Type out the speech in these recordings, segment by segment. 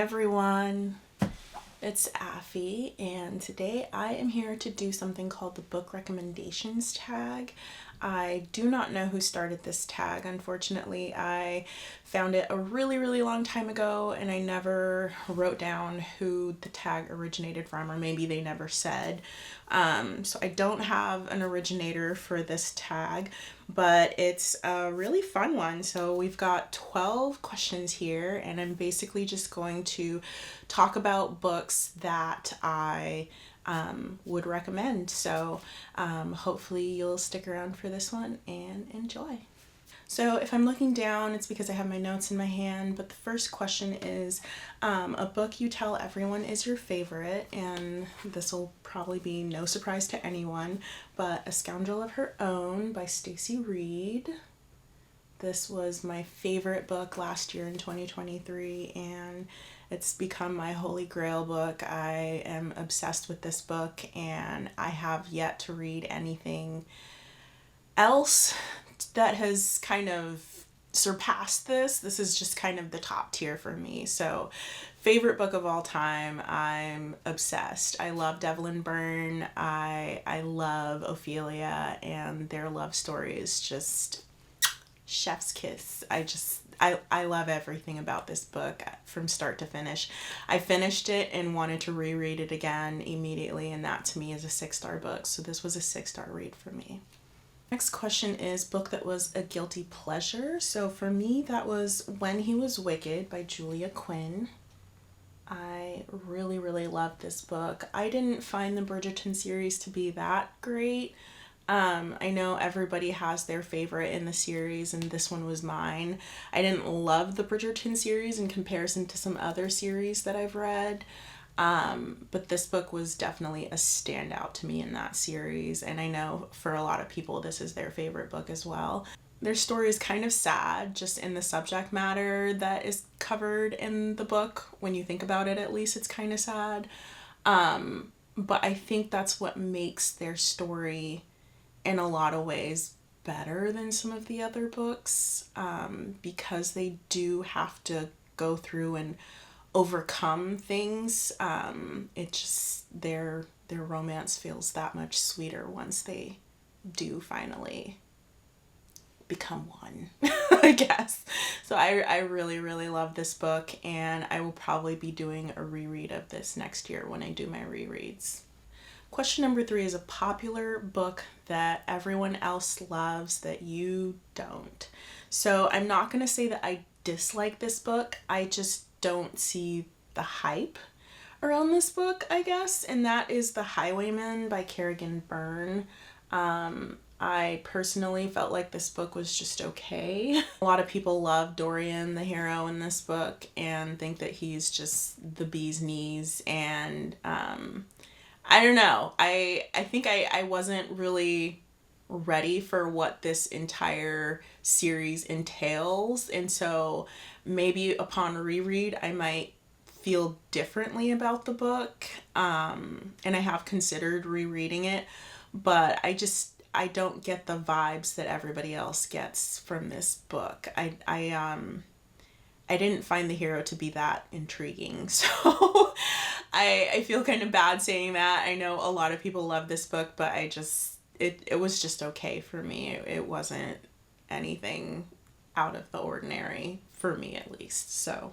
everyone, it's Affy, and today I am here to do something called the book recommendations tag. I do not know who started this tag. Unfortunately, I found it a really long time ago and I never wrote down who the tag originated from, or maybe they never said. So I don't have an originator for this tag, but it's a really fun one. So we've got 12 questions here, and I'm basically just going to talk about books that I would recommend. So hopefully you'll stick around for this one and enjoy. So if I'm looking down, it's because I have my notes in my hand, but the first question is a book you tell everyone is your favorite, and this will probably be no surprise to anyone, but A Scoundrel of Her Own by Stacy Reid. This was my favorite book last year in 2023, and it's become my holy grail book. I am obsessed with this book, and I have yet to read anything else that has kind of surpassed this. This is just kind of the top tier for me. So, favorite book of all time. I'm obsessed. I love Devlin Byrne. I love Ophelia, and their love story is just chef's kiss. I love everything about this book from start to finish. I finished it and wanted to reread it again immediately, and that to me is a 6-star book. So this was a 6-star read for me. Next question is book that was a guilty pleasure. So for me, that was When He Was Wicked by Julia Quinn. I really loved this book. I didn't find the Bridgerton series to be that great. I know everybody has their favorite in the series, and this one was mine. I didn't love the Bridgerton series in comparison to some other series that I've read, but this book was definitely a standout to me in that series, and I know for a lot of people this is their favorite book as well. Their story is kind of sad, just in the subject matter that is covered in the book. When you think about it, at least it's kind of sad. But I think that's what makes their story in a lot of ways better than some of the other books, because they do have to go through and overcome things. It just their romance feels that much sweeter once they do finally become one. I guess. So I really love this book, and I will probably be doing a reread of this next year when I do my rereads. Question number 3 is a popular book that everyone else loves that you don't. So I'm not going to say that I dislike this book. I just don't see the hype around this book, I guess. And that is The Highwayman by Kerrigan Byrne. I personally felt like this book was just okay. A lot of people love Dorian, the hero in this book, and think that he's just the bee's knees, and I don't know. I think I wasn't really ready for what this entire series entails. And so maybe upon reread, I might feel differently about the book. And I have considered rereading it, but I don't get the vibes that everybody else gets from this book. I didn't find the hero to be that intriguing. So I feel kind of bad saying that. I know a lot of people love this book, but it was just okay for me. It wasn't anything out of the ordinary for me, at least. So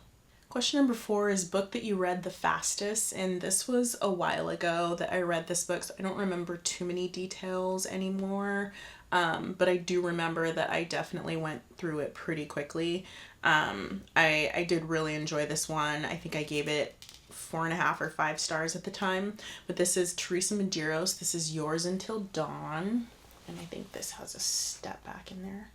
question number 4 is book that you read the fastest. And this was a while ago that I read this book, so I don't remember too many details anymore. But I do remember that I definitely went through it pretty quickly. I did really enjoy this one. I think I gave it 4.5 or 5 stars at the time. But this is Teresa Medeiros. This is Yours Until Dawn. And I think this has a step back in there.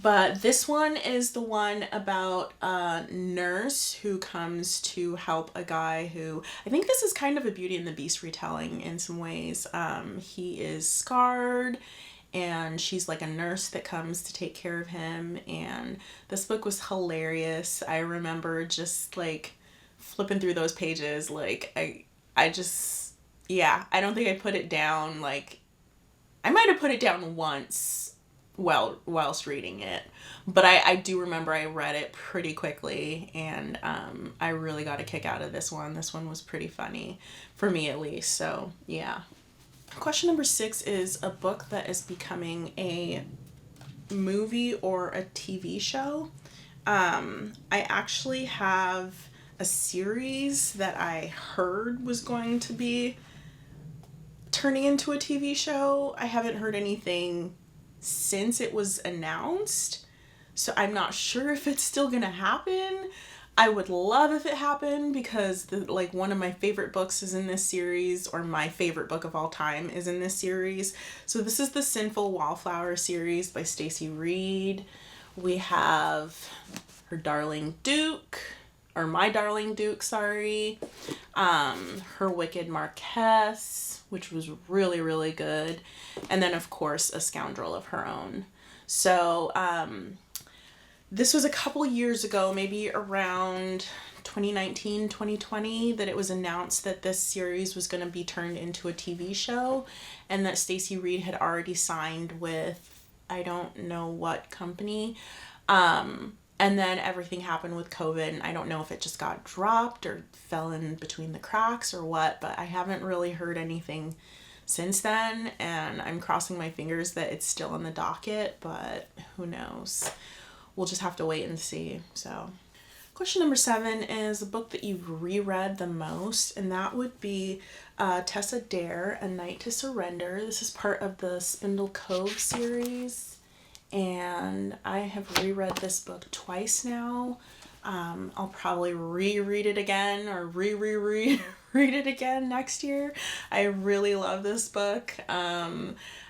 But this one is the one about a nurse who comes to help a guy who, I think this is kind of a Beauty and the Beast retelling in some ways. He is scarred, and she's like a nurse that comes to take care of him. And this book was hilarious. I remember just like flipping through those pages. Like I don't think I put it down. Like I might have put it down once whilst reading it. But I do remember I read it pretty quickly, and I really got a kick out of this one. This one was pretty funny, for me at least. So yeah. Question number 6 is a book that is becoming a movie or a TV show. I actually have a series that I heard was going to be turning into a TV show. I haven't heard anything since it was announced, so I'm not sure if it's still gonna happen. I would love if it happened, because one of my favorite books is in this series, or my favorite book of all time is in this series. So this is the Sinful Wallflower series by Stacy Reid. We have Her Darling Duke, or My Darling Duke, sorry. Her Wicked Marquess, which was really, really good. And then, of course, A Scoundrel of Her Own. So, this was a couple years ago, maybe around 2019, 2020, that it was announced that this series was going to be turned into a TV show, and that Stacy Reid had already signed with, I don't know what company. And then everything happened with COVID, and I don't know if it just got dropped or fell in between the cracks or what, but I haven't really heard anything since then, and I'm crossing my fingers that it's still on the docket, but who knows. We'll just have to wait and see. So, question number 7 is a book that you've reread the most, and that would be Tessa Dare, A Night to Surrender. This is part of the Spindle Cove series, and I have reread this book twice now. I'll probably reread it again, or read it again next year. I really love this book.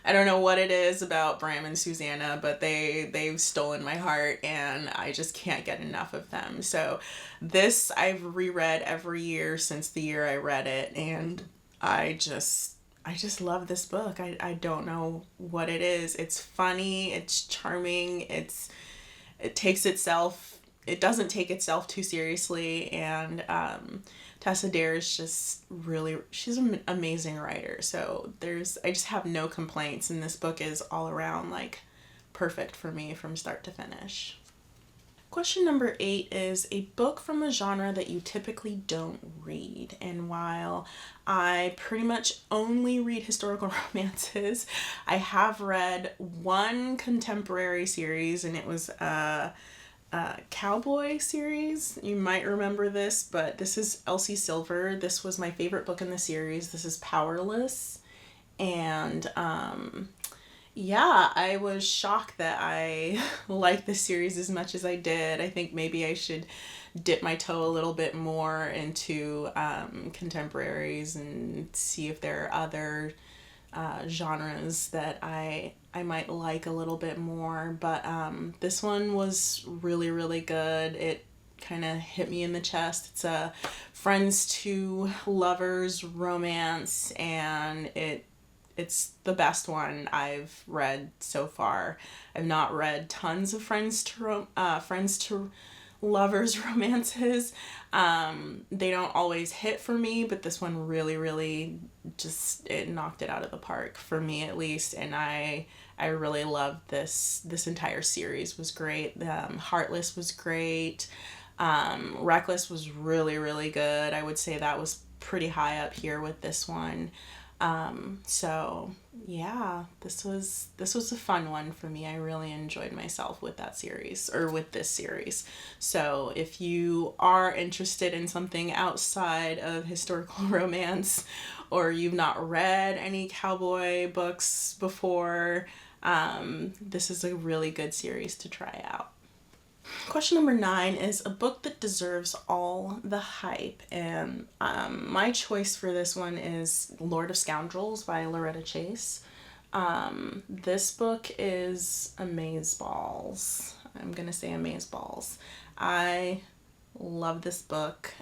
I don't know what it is about Bram and Susanna, but they've stolen my heart, and I just can't get enough of them. So this I've reread every year since the year I read it, and I just love this book. I don't know what it is. It's funny, it's charming, it doesn't take itself too seriously, and Tessa Dare is just really, she's an amazing writer. So I just have no complaints, and this book is all around perfect for me from start to finish. Question number 8 is a book from a genre that you typically don't read. And while I pretty much only read historical romances, I have read one contemporary series, and it was a cowboy series. You might remember this, but this is Elsie Silver. This was my favorite book in the series. This is Powerless. And yeah, I was shocked that I liked this series as much as I did. I think maybe I should dip my toe a little bit more into contemporaries and see if there are other genres that I might like a little bit more, but this one was really, really good. It kind of hit me in the chest. It's a friends to lovers romance, and it's the best one I've read so far. I've not read tons of friends to lovers romances. They don't always hit for me, but this one really, really it knocked it out of the park for me, at least. And I really loved this entire series. Was great. Heartless was great. Reckless was really, really good. I would say that was pretty high up here with this one. So yeah, this was a fun one for me. I really enjoyed myself with that series, or with this series. So if you are interested in something outside of historical romance, or you've not read any cowboy books before, this is a really good series to try out. Question number 9 is a book that deserves all the hype, and my choice for this one is Lord of Scoundrels by Loretta Chase. This book is amazeballs. I'm gonna say amazeballs. I love this book.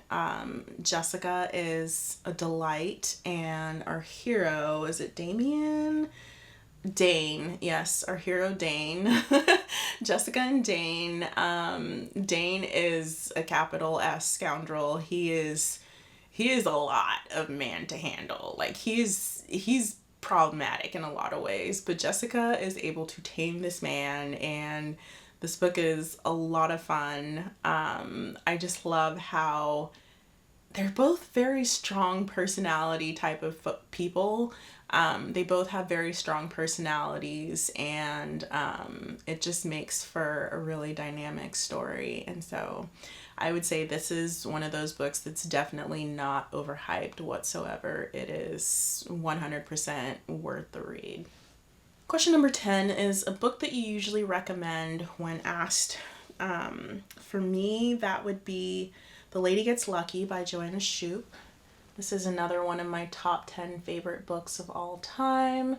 Jessica is a delight, and our hero, is it Damien? Dane, yes, our hero Dane. Jessica and Dane. Dane is a capital S scoundrel. He is a lot of man to handle. He's problematic in a lot of ways, but Jessica is able to tame this man, and this book is a lot of fun. I just love how they're both very strong personality type of people. They both have very strong personalities, and it just makes for a really dynamic story. And so I would say this is one of those books that's definitely not overhyped whatsoever. It is 100% worth the read. Question number 10 is a book that you usually recommend when asked. For me, that would be The Lady Gets Lucky by Joanna Shupe. This is another one of my top 10 favorite books of all time.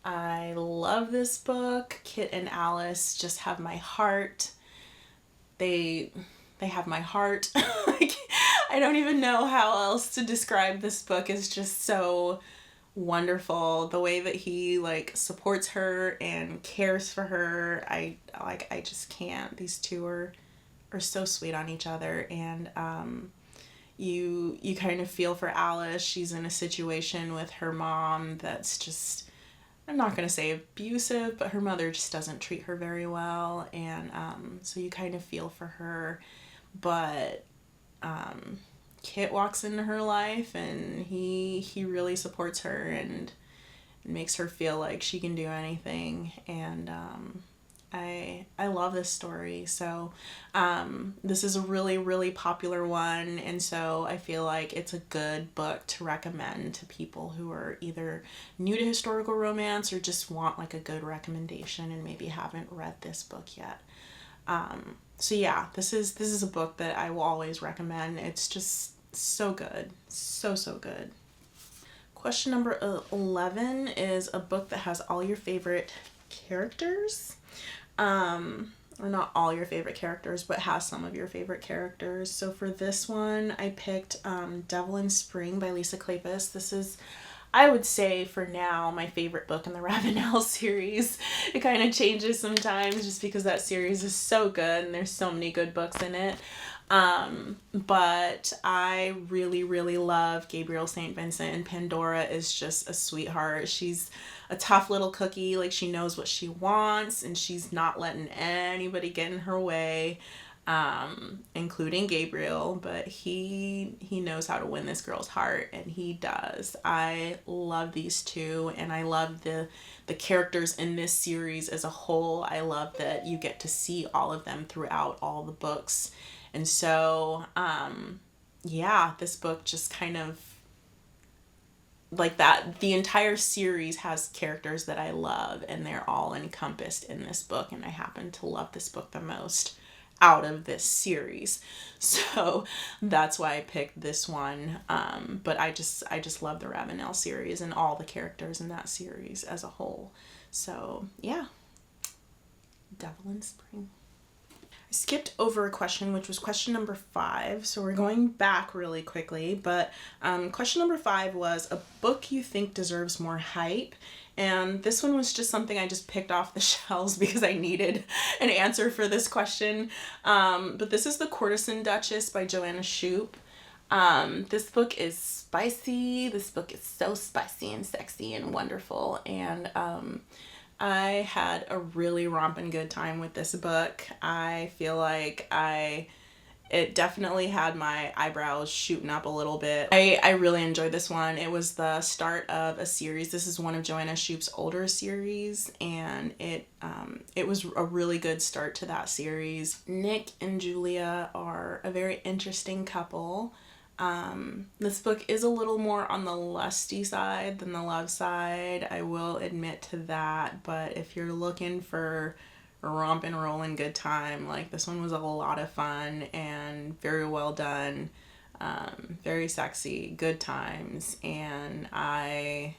I love this book. Kit and Alice just have my heart. They have my heart. I don't even know how else to describe this book. It's just so wonderful. The way that he like supports her and cares for her. I just can't. These two are so sweet on each other, and you kind of feel for Alice. She's in a situation with her mom that's just, I'm not going to say abusive, but her mother just doesn't treat her very well, and so you kind of feel for her. But Kit walks into her life, and he really supports her and makes her feel like she can do anything, and I love this story. So this is a really, really popular one, and so I feel like it's a good book to recommend to people who are either new to historical romance or just want like a good recommendation and maybe haven't read this book yet. So yeah, this is a book that I will always recommend. It's just so good. So good. Question number 11 is a book that has all your favorite characters. Or not all your favorite characters, but has some of your favorite characters. So for this one, I picked Devil in Spring by Lisa Kleypas. This is, I would say for now, my favorite book in the Ravenel series. It kind of changes sometimes just because that series is so good and there's so many good books in it. But I really, really love Gabrielle St. Vincent, and Pandora is just a sweetheart. She's a tough little cookie. Like, she knows what she wants, and she's not letting anybody get in her way, including Gabriel, but he knows how to win this girl's heart, and he does. I love these two, and I love the characters in this series as a whole. I love that you get to see all of them throughout all the books. And so, yeah, this book just kind of, like that, the entire series has characters that I love, and they're all encompassed in this book, and I happen to love this book the most out of this series. So that's why I picked this one. But I just love the Ravenel series and all the characters in that series as a whole. So yeah, Devil in Spring. Skipped over a question, which was question number 5, so we're going back really quickly, but question number 5 was a book you think deserves more hype, and this one was just something I just picked off the shelves because I needed an answer for this question, but this is The Courtesan Duchess by Joanna Shupe. This book is spicy. This book is so spicy and sexy and wonderful, and I had a really romping good time with this book. I feel like it definitely had my eyebrows shooting up a little bit. I really enjoyed this one. It was the start of a series. This is one of Joanna Shupe's older series, and it was a really good start to that series. Nick and Julia are a very interesting couple. This book is a little more on the lusty side than the love side. I will admit to that, but if you're looking for a romp and rollin' good time, like, this one was a lot of fun and very well done, very sexy, good times, and I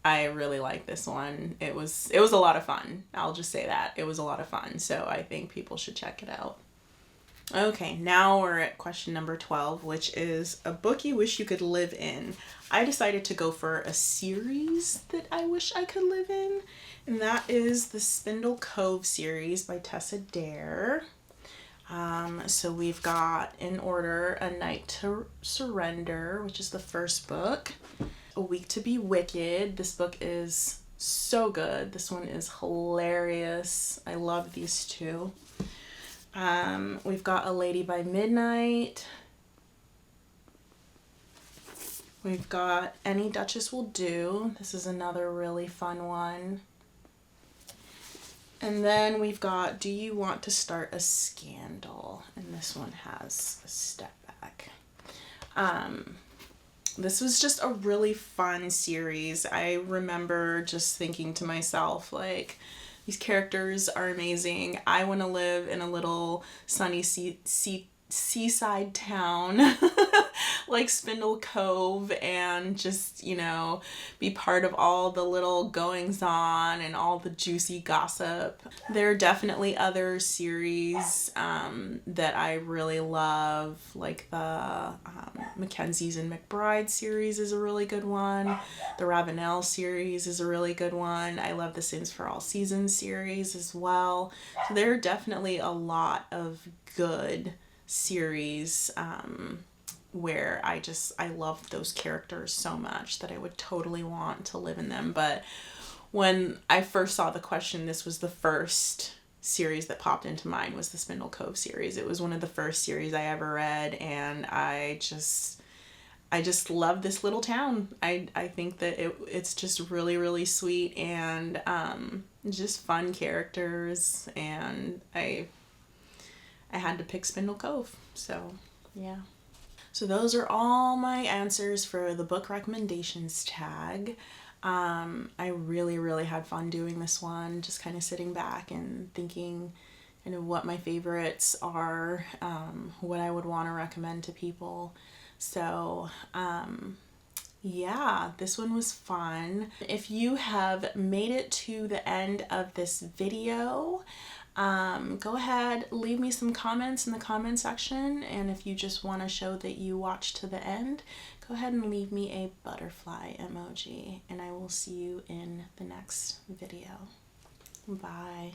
really like this one. It was a lot of fun. I'll just say that. It was a lot of fun, so I think people should check it out. Okay, now we're at question number 12, which is a book you wish you could live in. I decided to go for a series that I wish I could live in, and that is the Spindle Cove series by Tessa Dare. So we've got, in order, A Night to Surrender, which is the first book. A Week to Be Wicked. This book is so good. This one is hilarious. I love these two. We've got A Lady by Midnight. We've got Any Duchess Will Do. This is another really fun one. And then we've got Do You Want to Start a Scandal? And this one has a step back. This was just a really fun series. I remember just thinking to myself, like, these characters are amazing. I want to live in a little sunny seaside town like Spindle Cove, and just, you know, be part of all the little goings on and all the juicy gossip. There are definitely other series that I really love, like the Mackenzies and McBride series is a really good one. The Ravenel series is a really good one. I love the Sims for All Seasons series as well. So there are definitely a lot of good series where I love those characters so much that I would totally want to live in them. But when I first saw the question, this was the first series that popped into mind, was the Spindle Cove series. It was one of the first series I ever read, and I just love this little town. I think that it's just really, really sweet, and just fun characters, and I had to pick Spindle Cove. So yeah. So those are all my answers for the book recommendations tag. I really, really had fun doing this one, just kind of sitting back and thinking kind of what my favorites are, what I would want to recommend to people. So yeah, this one was fun. If you have made it to the end of this video, go ahead, leave me some comments in the comment section, and if you just want to show that you watched to the end, go ahead and leave me a butterfly emoji, and I will see you in the next video. Bye.